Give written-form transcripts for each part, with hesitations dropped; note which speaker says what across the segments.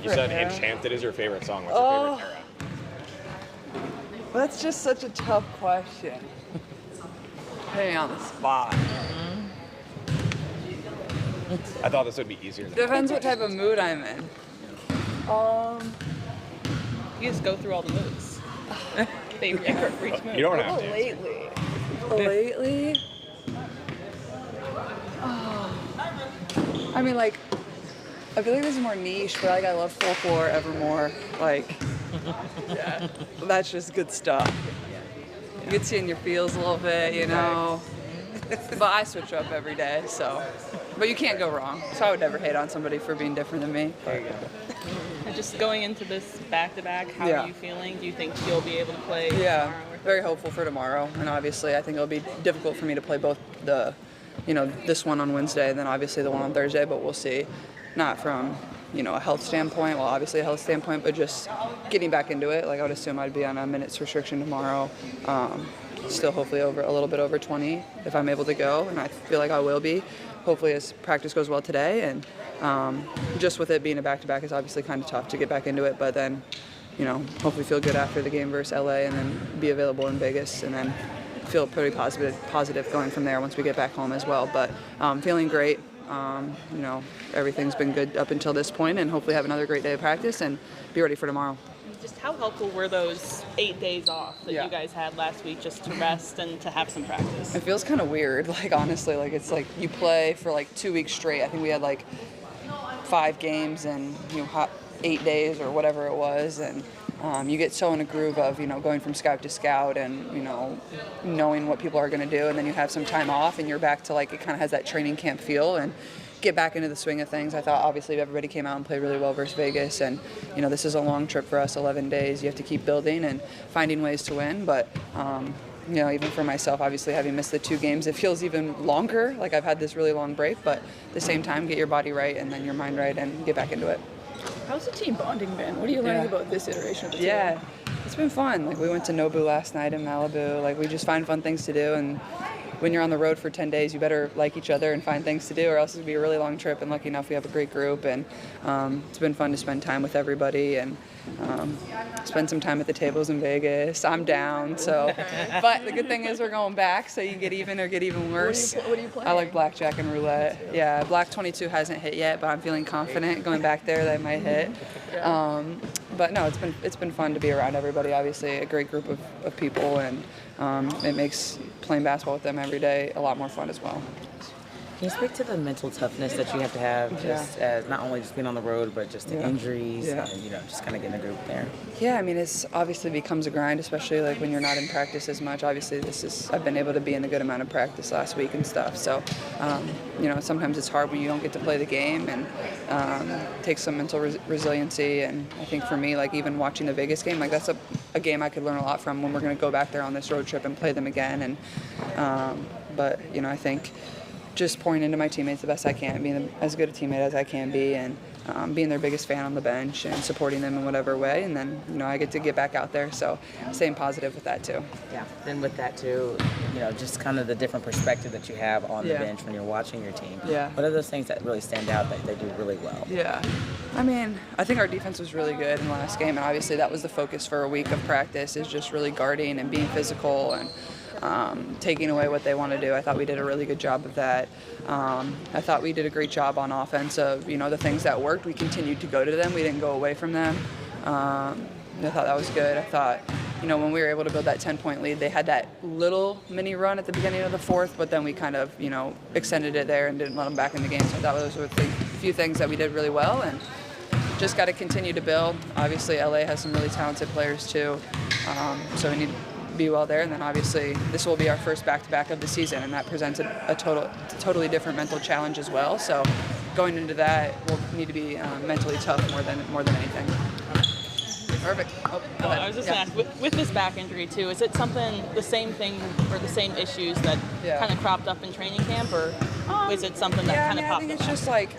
Speaker 1: You said Enchanted is your favorite song. What's your favorite era?
Speaker 2: That's just such a tough question. Putting on the spot.
Speaker 1: I thought this would be easier.
Speaker 2: Depends what type of mood I'm in.
Speaker 3: You just go through all the moods. Favorite for each mood.
Speaker 1: You don't have to.
Speaker 2: Lately? I mean, like, I feel like this is more niche, but like I love Folklore, Evermore. Like, yeah, that's just good stuff. You get to in your feels a little bit, you know. But I switch up every day, so. But you can't go wrong. So I would never hate on somebody for being different than me.
Speaker 1: There you go.
Speaker 3: And just going into this back-to-back, how are you feeling? Do you think you'll be able to play tomorrow?
Speaker 2: Very hopeful for tomorrow. And obviously, I think it'll be difficult for me to play both this one on Wednesday and then obviously the one on Thursday, but we'll see. Not from, a health standpoint, well, obviously a health standpoint, but just getting back into it. Like, I would assume I'd be on a minutes restriction tomorrow. Still hopefully a little bit over 20 if I'm able to go, and I feel like I will be. Hopefully as practice goes well today, and just with it being a back-to-back, it's obviously kind of tough to get back into it, but then, hopefully feel good after the game versus LA and then be available in Vegas and then feel pretty positive going from there once we get back home as well. But feeling great. Everything's been good up until this point, and hopefully have another great day of practice and be ready for tomorrow.
Speaker 3: Just how helpful were those 8 days off that you guys had last week just to rest and to have some practice?
Speaker 2: It feels kind of weird, like, honestly, like it's like you play for like 2 weeks straight. I think we had like 5 games and 8 days or whatever it was, and you get so in a groove of going from scout to scout and knowing what people are going to do, and then you have some time off and you're back to like it kind of has that training camp feel and get back into the swing of things. I thought obviously everybody came out and played really well versus Vegas, and this is a long trip for us, 11 days. You have to keep building and finding ways to win, but even for myself, obviously having missed the 2 games, it feels even longer. Like I've had this really long break, but at the same time, get your body right and then your mind right and get back into it.
Speaker 4: How's the team bonding been? What are you learning about this iteration of the team?
Speaker 2: Yeah, it's been fun. Like we went to Nobu last night in Malibu. Like we just find fun things to do, and when you're on the road for 10 days, you better like each other and find things to do, or else it'll be a really long trip. And lucky enough, we have a great group, and it's been fun to spend time with everybody and spend some time at the tables in Vegas. I'm down, so. But the good thing is we're going back, so you can get even or get even worse.
Speaker 4: What are you playing?
Speaker 2: I like blackjack and roulette. Yeah, Black 22 hasn't hit yet, but I'm feeling confident going back there that it might hit. But no, it's been fun to be around everybody. Obviously, a great group of people, and it makes playing basketball with them every day a lot more fun as well.
Speaker 5: Can you speak to the mental toughness that you have to have, just as not only just being on the road, but just the injuries and just kind of getting a group there? Yeah,
Speaker 2: I mean, it's obviously becomes a grind, especially like when you're not in practice as much. Obviously, I've been able to be in a good amount of practice last week and stuff. So, sometimes it's hard when you don't get to play the game, and it takes some mental resiliency. And I think for me, like even watching the Vegas game, like that's a game I could learn a lot from when we're going to go back there on this road trip and play them again. And but I think just pouring into my teammates the best I can, being as good a teammate as I can be, and being their biggest fan on the bench and supporting them in whatever way. And then, I get to get back out there. So staying positive with that too.
Speaker 5: Yeah. Then with that too, just kind of the different perspective that you have on the bench when you're watching your team.
Speaker 2: Yeah.
Speaker 5: What are those things that really stand out that they do really well?
Speaker 2: Yeah. I mean, I think our defense was really good in the last game. And obviously that was the focus for a week of practice, is just really guarding and being physical and taking away what they want to do. I thought we did a really good job of that. I thought we did a great job on offense of, the things that worked, we continued to go to them. We didn't go away from them. I thought that was good. I thought, when we were able to build that 10-point lead, they had that little mini run at the beginning of the fourth, but then we kind of, extended it there and didn't let them back in the game. So I thought those were the few things that we did really well, and just got to continue to build. Obviously, LA has some really talented players too, so we need to be well there. And then obviously this will be our first back-to-back of the season, and that presents a totally different mental challenge as well. So going into that, we'll need to be mentally tough more than anything. Perfect.
Speaker 3: I was just going to ask, with this back injury too, is it the same thing or the same issues that kind of cropped up in training camp, or is it something that kind of popped up?
Speaker 2: I think it's just like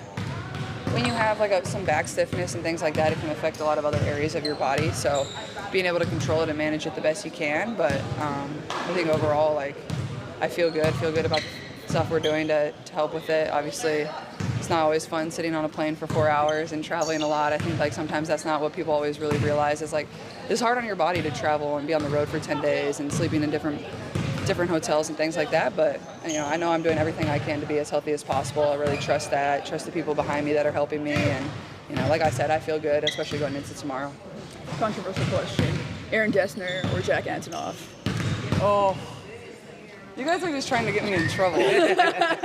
Speaker 2: when you have like some back stiffness and things like that, it can affect a lot of other areas of your body. So being able to control it and manage it the best you can. But I think overall, like, I feel good about the stuff we're doing to help with it. Obviously, it's not always fun sitting on a plane for 4 hours and traveling a lot. I think like sometimes that's not what people always really realize is like it's hard on your body to travel and be on the road for 10 days and sleeping in different hotels and things like that. But I know I'm doing everything I can to be as healthy as possible. I really trust that, trust the people behind me that are helping me. And like I said, I feel good, especially going into tomorrow.
Speaker 4: Controversial question: Aaron Dessner or Jack Antonoff?
Speaker 2: Oh, you guys are just trying to get me in trouble.